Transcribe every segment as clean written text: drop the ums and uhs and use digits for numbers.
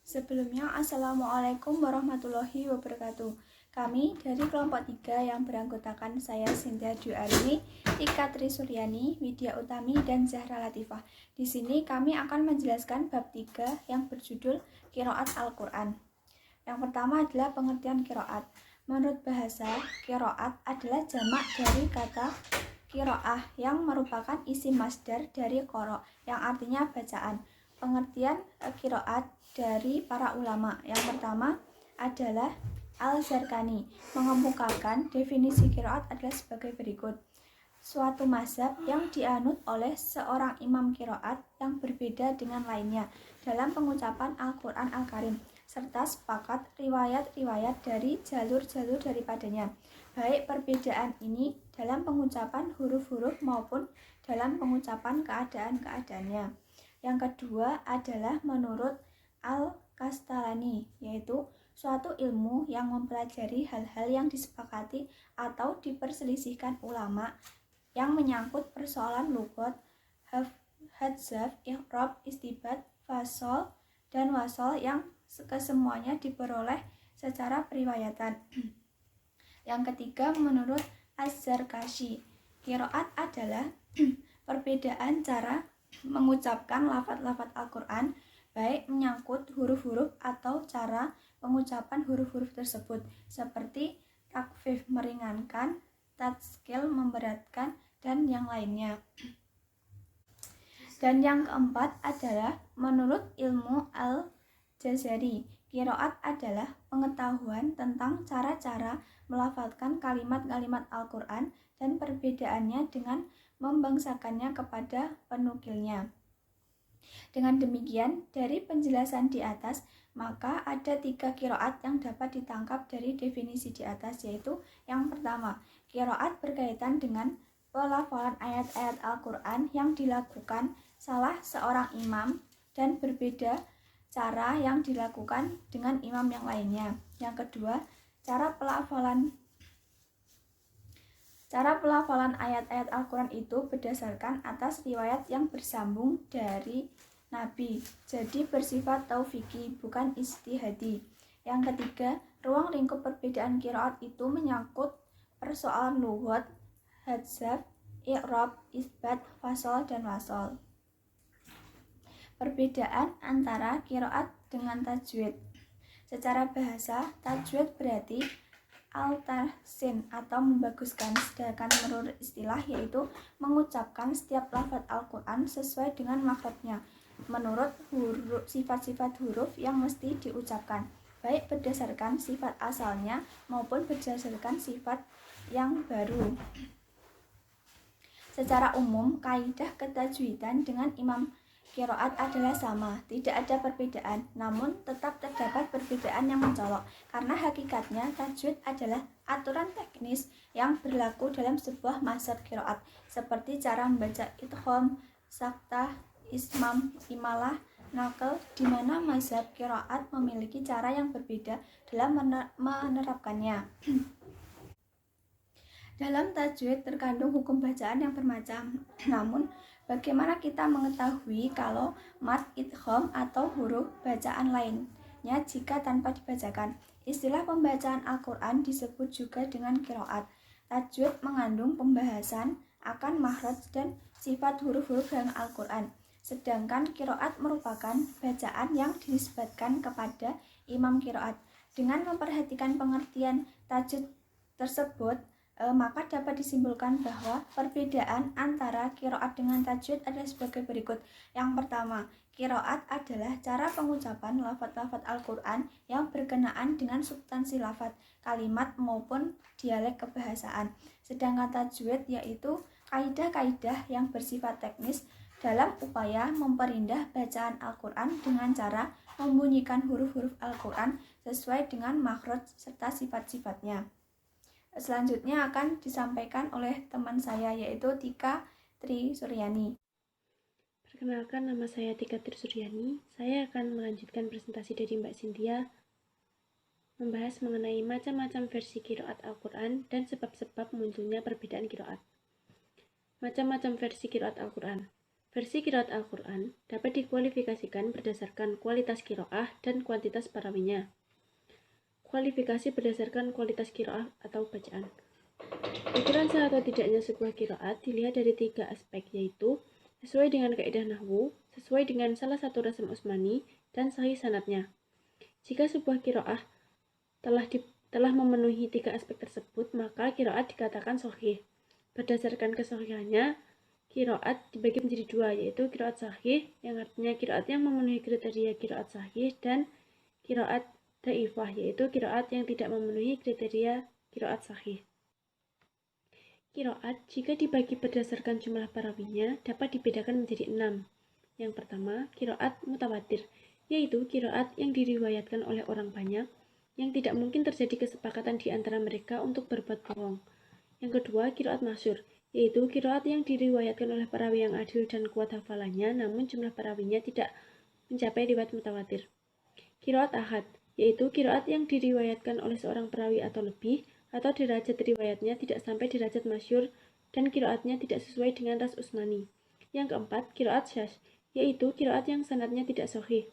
Sebelumnya, Assalamualaikum warahmatullahi wabarakatuh. Kami dari kelompok 3 yang beranggotakan saya Sintia Dwi Arini, Tika Trisuryani, Widya Utami, dan Zahra Latifah. Di sini kami akan menjelaskan bab 3 yang berjudul Qiraat Al-Quran. Yang pertama adalah pengertian qiraat. Menurut bahasa, qiraat adalah jamak dari kata qiraah yang merupakan isim masdar dari qara yang artinya bacaan. Pengertian qiraat dari para ulama. Yang pertama adalah Al-Zarqani mengemukakan definisi qiraat adalah sebagai berikut. Suatu mazhab yang dianut oleh seorang imam qiraat yang berbeda dengan lainnya dalam pengucapan Al-Quran Al-Karim, serta sepakat riwayat-riwayat dari jalur-jalur daripadanya, baik perbedaan ini dalam pengucapan huruf-huruf maupun dalam pengucapan keadaan-keadaannya. Yang kedua adalah menurut Al-Kastalani, yaitu suatu ilmu yang mempelajari hal-hal yang disepakati atau diperselisihkan ulama yang menyangkut persoalan lughat, hadzaf, i'rab, istibat, fasol, dan wasol yang kesemuanya diperoleh secara periwayatan. Yang ketiga menurut Az-Zarkashi, qiraat adalah perbedaan cara mengucapkan lafaz-lafaz Al-Quran, baik menyangkut huruf-huruf atau cara pengucapan huruf-huruf tersebut, seperti takfif meringankan, tatskil memberatkan, dan yang lainnya. Dan yang keempat adalah menurut ilmu Al-Jazari, qiraat adalah pengetahuan tentang cara-cara melafalkan kalimat-kalimat Al-Quran dan perbedaannya dengan membangsakannya kepada penukilnya. Dengan demikian, dari penjelasan di atas, maka ada 3 qiraat yang dapat ditangkap dari definisi di atas, yaitu yang pertama, qiraat berkaitan dengan pelafalan ayat-ayat Al-Quran yang dilakukan salah seorang imam dan berbeda cara yang dilakukan dengan imam yang lainnya. Yang kedua, cara pelafalan ayat-ayat Al-Quran itu berdasarkan atas riwayat yang bersambung dari Nabi, jadi bersifat taufiki, bukan ijtihadi. Yang ketiga, ruang lingkup perbedaan qiraat itu menyangkut persoalan lughat, hadzaf, i'rab, isbat, fasol, dan wasol. Perbedaan antara qiraat dengan tajwid. Secara bahasa, tajwid berarti al-tahsin atau membaguskan, sedangkan menurut istilah yaitu mengucapkan setiap lafaz Al-Quran sesuai dengan makhrajnya menurut sifat-sifat huruf yang mesti diucapkan, baik berdasarkan sifat asalnya maupun berdasarkan sifat yang baru. Secara umum, kaidah ketajwidan dengan imam qiraat adalah sama, tidak ada perbedaan, namun tetap terdapat perbedaan yang mencolok, karena hakikatnya tajwid adalah aturan teknis yang berlaku dalam sebuah mazhab qiraat, seperti cara membaca idgham, saktah, ismam, imalah, nakal, di mana mazhab qiraat memiliki cara yang berbeda dalam menerapkannya. Dalam tajwid terkandung hukum bacaan yang bermacam. Namun, bagaimana kita mengetahui kalau mad, idgham, atau huruf bacaan lainnya jika tanpa dibacakan? Istilah pembacaan Al-Quran disebut juga dengan qiraat. Tajwid mengandung pembahasan akan makhraj dan sifat huruf-huruf dalam Al-Quran. Sedangkan qiraat merupakan bacaan yang dinisbatkan kepada imam qiraat. Dengan memperhatikan pengertian tajwid tersebut, maka dapat disimpulkan bahwa perbedaan antara qiraat dengan tajwid adalah sebagai berikut. Yang pertama, qiraat adalah cara pengucapan lafaz-lafaz Al-Quran yang berkenaan dengan substansi lafaz, kalimat maupun dialek kebahasaan. Sedangkan tajwid yaitu kaidah-kaidah yang bersifat teknis dalam upaya memperindah bacaan Al-Quran dengan cara membunyikan huruf-huruf Al-Quran sesuai dengan makhraj serta sifat-sifatnya. Selanjutnya akan disampaikan oleh teman saya, yaitu Tika Trisuryani. Perkenalkan, nama saya Tika Trisuryani. Saya akan melanjutkan presentasi dari Mbak Sintia, membahas mengenai macam-macam versi qiraat Al-Quran dan sebab-sebab munculnya perbedaan qiraat. Macam-macam versi qiraat Al-Quran. Versi qiraat Al-Quran dapat dikualifikasikan berdasarkan kualitas qiraah dan kuantitas perawinya. Kualifikasi berdasarkan kualitas qiraah atau bacaan. Ukuran sah atau tidaknya sebuah qiraat dilihat dari 3 aspek, yaitu sesuai dengan kaidah nahwu, sesuai dengan salah satu rasam Utsmani, dan sahih sanadnya. Jika sebuah qiraah telah memenuhi 3 aspek tersebut, maka qiraat dikatakan sahih. Berdasarkan kesahihannya, qiraat dibagi menjadi 2, yaitu qiraat sahih, yang artinya qiraat yang memenuhi kriteria qiraat sahih, dan qiraat dhaifah, yaitu qiraat yang tidak memenuhi kriteria qiraat sahih. Qiraat jika dibagi berdasarkan jumlah perawinya dapat dibedakan menjadi 6. Yang pertama, qiraat mutawatir, yaitu qiraat yang diriwayatkan oleh orang banyak, yang tidak mungkin terjadi kesepakatan di antara mereka untuk berbuat bohong. Yang kedua, qiraat masyhur, yaitu qiraat yang diriwayatkan oleh perawi yang adil dan kuat hafalannya, namun jumlah perawinya tidak mencapai riwayat mutawatir. Qiraat ahad, yaitu qiraat yang diriwayatkan oleh seorang perawi atau lebih, atau derajat riwayatnya tidak sampai derajat masyhur dan qiraatnya tidak sesuai dengan ras Utsmani. Yang keempat, qiraat syadz, yaitu qiraat yang sanadnya tidak sahih.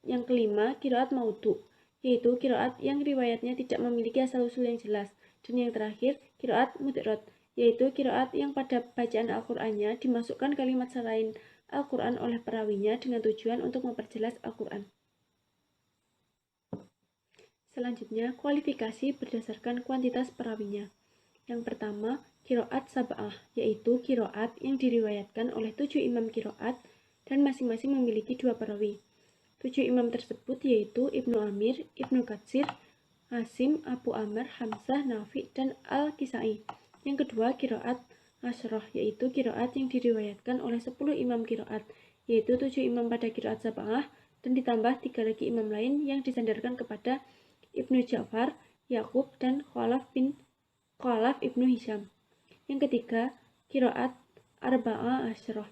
Yang kelima, qiraat maudhu, yaitu qiraat yang riwayatnya tidak memiliki asal-usul yang jelas. Dan yang terakhir, qiraat mudrot, yaitu qiraat yang pada bacaan Al-Qur'annya dimasukkan kalimat selain Al-Qur'an oleh perawinya dengan tujuan untuk memperjelas Al-Qur'an. Selanjutnya, kualifikasi berdasarkan kuantitas perawinya. Yang pertama, qiraat sab'ah, yaitu qiraat yang diriwayatkan oleh 7 imam qiraat dan masing-masing memiliki 2 perawi. 7 imam tersebut yaitu Ibnu Amir, Ibnu Katsir, Asim, Abu Amr, Hamzah, Nafi, dan Al-Kisai. Yang kedua, qiraat asyroh, yaitu qiraat yang diriwayatkan oleh 10 imam qiraat, yaitu 7 imam pada qiraat sab'ah dan ditambah 3 lagi imam lain yang disandarkan kepada Ibnu Ja'far, Yaqub, dan Khalaf Ibnu Hisham. Yang ketiga, qiraat arba'ah asyroh,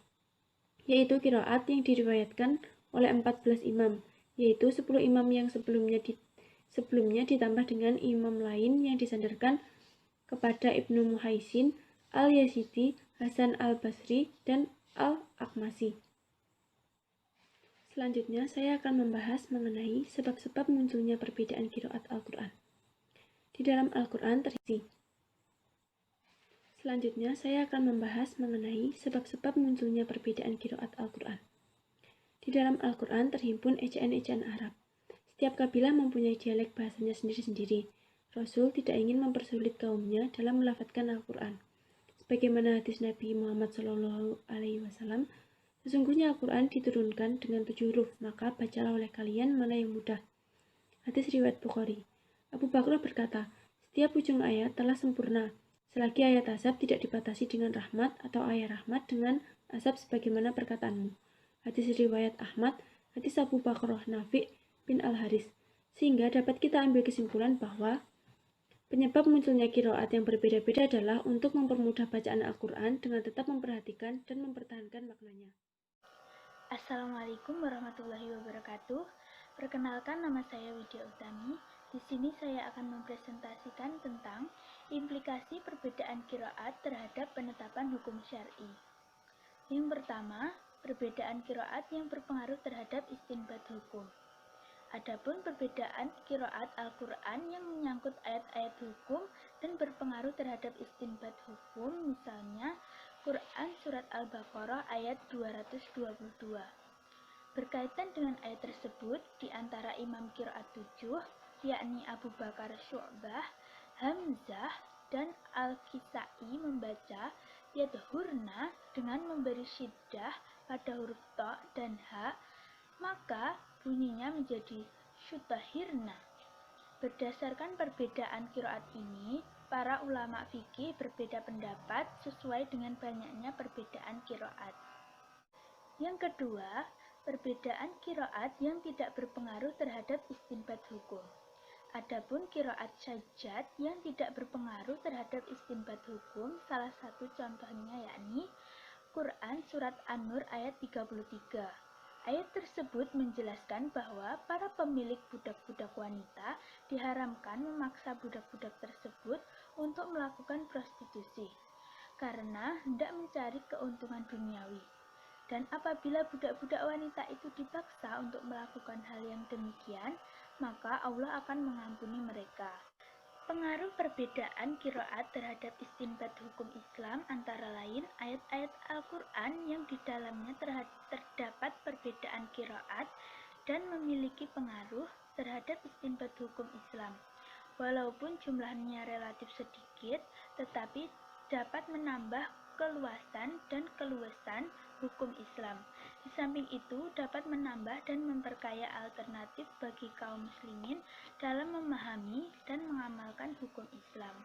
yaitu qiraat yang diriwayatkan oleh 14 imam, yaitu 10 imam yang sebelumnya ditambah dengan imam lain yang disandarkan kepada Ibnu Muhaisin, Al-Yazidi, Hasan Al-Basri, dan Al-Akmasi. Selanjutnya, saya akan membahas mengenai sebab-sebab munculnya perbedaan qiraat Al-Quran. Di dalam Al-Quran terhimpun. Selanjutnya, saya akan membahas mengenai sebab-sebab munculnya perbedaan qiraat Al-Quran. Di dalam Al-Quran terhimpun ejaan-ejaan Arab. Setiap kabilah mempunyai dialek bahasanya sendiri-sendiri. Rasul tidak ingin mempersulit kaumnya dalam melafadzkan Al-Quran. Sebagaimana hadis Nabi Muhammad SAW, sesungguhnya Al-Quran diturunkan dengan 7 huruf, maka bacalah oleh kalian mana yang mudah. Hadis riwayat Bukhari. Abu Bakar berkata, setiap ujung ayat telah sempurna, selagi ayat azab tidak dibatasi dengan rahmat atau ayat rahmat dengan azab sebagaimana perkataanmu. Hadis riwayat Ahmad, hadis Abu Bakar Nafi bin Al-Haris. Sehingga dapat kita ambil kesimpulan bahwa penyebab munculnya qiraat yang berbeda-beda adalah untuk mempermudah bacaan Al-Quran dengan tetap memperhatikan dan mempertahankan maknanya. Assalamualaikum warahmatullahi wabarakatuh. Perkenalkan, nama saya Widya Utami. Di sini saya akan mempresentasikan tentang implikasi perbedaan qiraat terhadap penetapan hukum syar'i. Yang pertama, perbedaan qiraat yang berpengaruh terhadap istinbat hukum. Adapun perbedaan qiraat Al-Quran yang menyangkut ayat-ayat hukum dan berpengaruh terhadap istinbat hukum, misalnya Quran Surat Al-Baqarah ayat 222. Berkaitan dengan ayat tersebut, di antara imam qiraat 7, yakni Abu Bakar Syu'bah, Hamzah, dan Al-Kisai membaca yadhurna dengan memberi syiddah pada huruf ta dan ha, maka bunyinya menjadi syutahirna. Berdasarkan perbedaan qiraat ini, para ulama fikih berbeda pendapat sesuai dengan banyaknya perbedaan qiraat. Yang kedua, perbedaan qiraat yang tidak berpengaruh terhadap istinbat hukum. Adapun qiraat syajjad yang tidak berpengaruh terhadap istinbat hukum, salah satu contohnya yakni Quran Surat An-Nur ayat 33. Ayat tersebut menjelaskan bahwa para pemilik budak-budak wanita diharamkan memaksa budak-budak tersebut untuk melakukan prostitusi, karena hendak mencari keuntungan duniawi. Dan apabila budak-budak wanita itu dipaksa untuk melakukan hal yang demikian, maka Allah akan mengampuni mereka. Pengaruh perbedaan qiraat terhadap istinbat hukum Islam antara lain ayat-ayat Al-Quran yang di dalamnya terdapat perbedaan qiraat dan memiliki pengaruh terhadap istinbat hukum Islam. Walaupun jumlahnya relatif sedikit, tetapi dapat menambah keluasan dan keluasan hukum Islam. Di samping itu, dapat menambah dan memperkaya alternatif bagi kaum muslimin dalam memahami dan mengamalkan hukum Islam.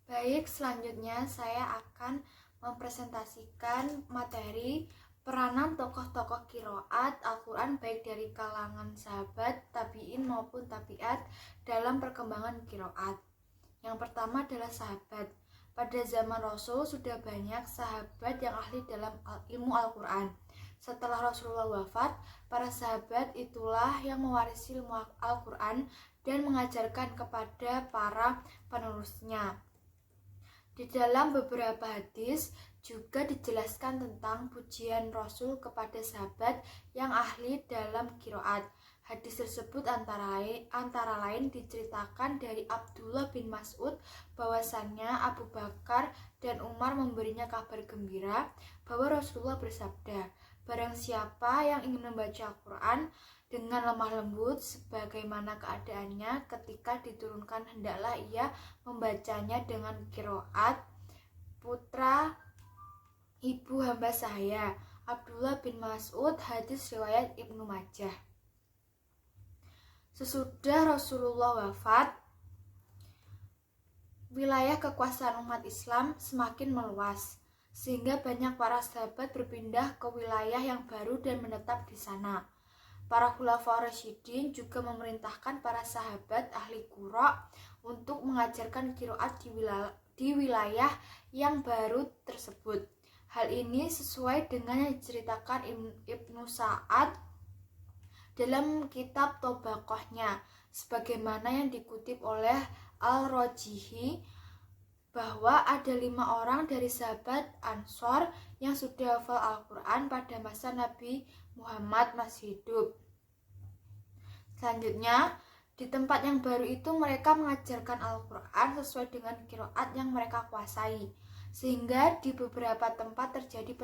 Baik, selanjutnya saya akan mempresentasikan materi peranan tokoh-tokoh qiraat Al-Quran baik dari kalangan sahabat, tabi'in maupun tabi'at dalam perkembangan qiraat. Yang pertama adalah sahabat. Pada zaman Rasul sudah banyak sahabat yang ahli dalam ilmu Al-Quran. Setelah Rasulullah wafat, para sahabat itulah yang mewarisi ilmu Al-Quran dan mengajarkan kepada para penerusnya. Di dalam beberapa hadis juga dijelaskan tentang pujian Rasul kepada sahabat yang ahli dalam qiraat. Hadis tersebut antara lain diceritakan dari Abdullah bin Mas'ud bahwasannya Abu Bakar dan Umar memberinya kabar gembira bahwa Rasulullah bersabda, "Barang siapa yang ingin membaca Al-Quran dengan lemah lembut sebagaimana keadaannya ketika diturunkan, hendaklah ia membacanya dengan qiraat putra ibu hamba saya, Abdullah bin Mas'ud." Hadis riwayat Ibnu Majah. Sesudah Rasulullah wafat, wilayah kekuasaan umat Islam semakin meluas, sehingga banyak para sahabat berpindah ke wilayah yang baru dan menetap di sana. Para khulafaur rasyidin juga memerintahkan para sahabat ahli qira untuk mengajarkan qiraat di wilayah yang baru tersebut. Hal ini sesuai dengan yang diceritakan Ibnu Sa'ad dalam kitab Tobaqohnya, sebagaimana yang dikutip oleh Al-Rajihi bahwa ada 5 orang dari sahabat Ansor yang sudah hafal Al-Quran pada masa Nabi Muhammad masih hidup. Selanjutnya, di tempat yang baru itu mereka mengajarkan Al-Quran sesuai dengan qiraat yang mereka kuasai, sehingga di beberapa tempat terjadi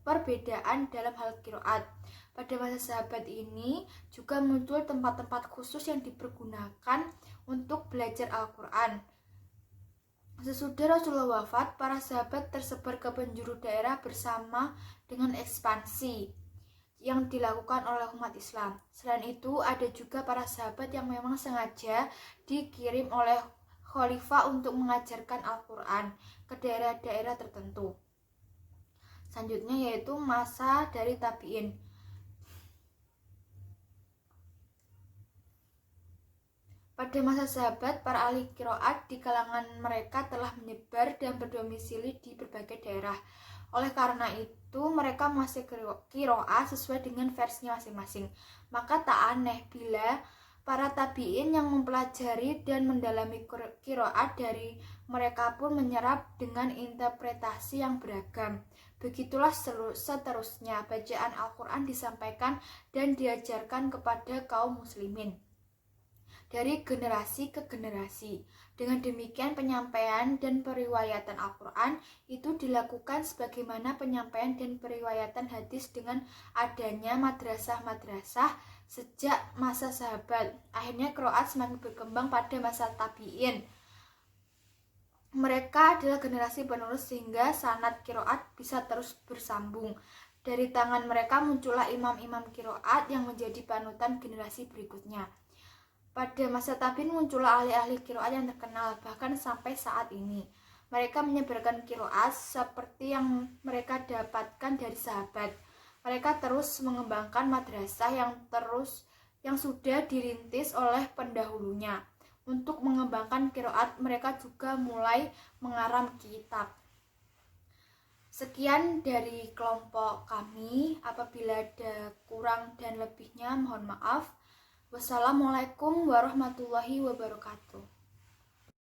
perbedaan dalam hal qiraat. Pada masa sahabat ini juga muncul tempat-tempat khusus yang dipergunakan untuk belajar Al-Quran. Sesudah Rasulullah wafat, para sahabat tersebar ke penjuru daerah bersama dengan ekspansi yang dilakukan oleh umat Islam. Selain itu, ada juga para sahabat yang memang sengaja dikirim oleh khalifah untuk mengajarkan Al-Quran ke daerah-daerah tertentu. Selanjutnya yaitu masa dari tabi'in. Pada masa sahabat, para ahli qiraat di kalangan mereka telah menyebar dan berdomisili di berbagai daerah. Oleh karena itu, mereka menguasai qiraat sesuai dengan versinya masing-masing. Maka tak aneh bila para tabi'in yang mempelajari dan mendalami qiraat dari mereka pun menyerap dengan interpretasi yang beragam. Begitulah seterusnya bacaan Al-Quran disampaikan dan diajarkan kepada kaum muslimin dari generasi ke generasi. Dengan demikian penyampaian dan periwayatan Al-Quran itu dilakukan sebagaimana penyampaian dan periwayatan hadis dengan adanya madrasah-madrasah sejak masa sahabat. Akhirnya qiraat semakin berkembang pada masa tabi'in. Mereka adalah generasi penerus sehingga sanad qiraat bisa terus bersambung. Dari tangan mereka muncullah imam-imam qiraat yang menjadi panutan generasi berikutnya. Pada masa tabi'in muncullah ahli-ahli qiraat yang terkenal bahkan sampai saat ini. Mereka menyebarkan qiraat seperti yang mereka dapatkan dari sahabat. Mereka terus mengembangkan madrasah yang sudah dirintis oleh pendahulunya. Untuk mengembangkan qiraat, mereka juga mulai mengarang kitab. Sekian dari kelompok kami. Apabila ada kurang dan lebihnya mohon maaf. Wassalamualaikum warahmatullahi wabarakatuh.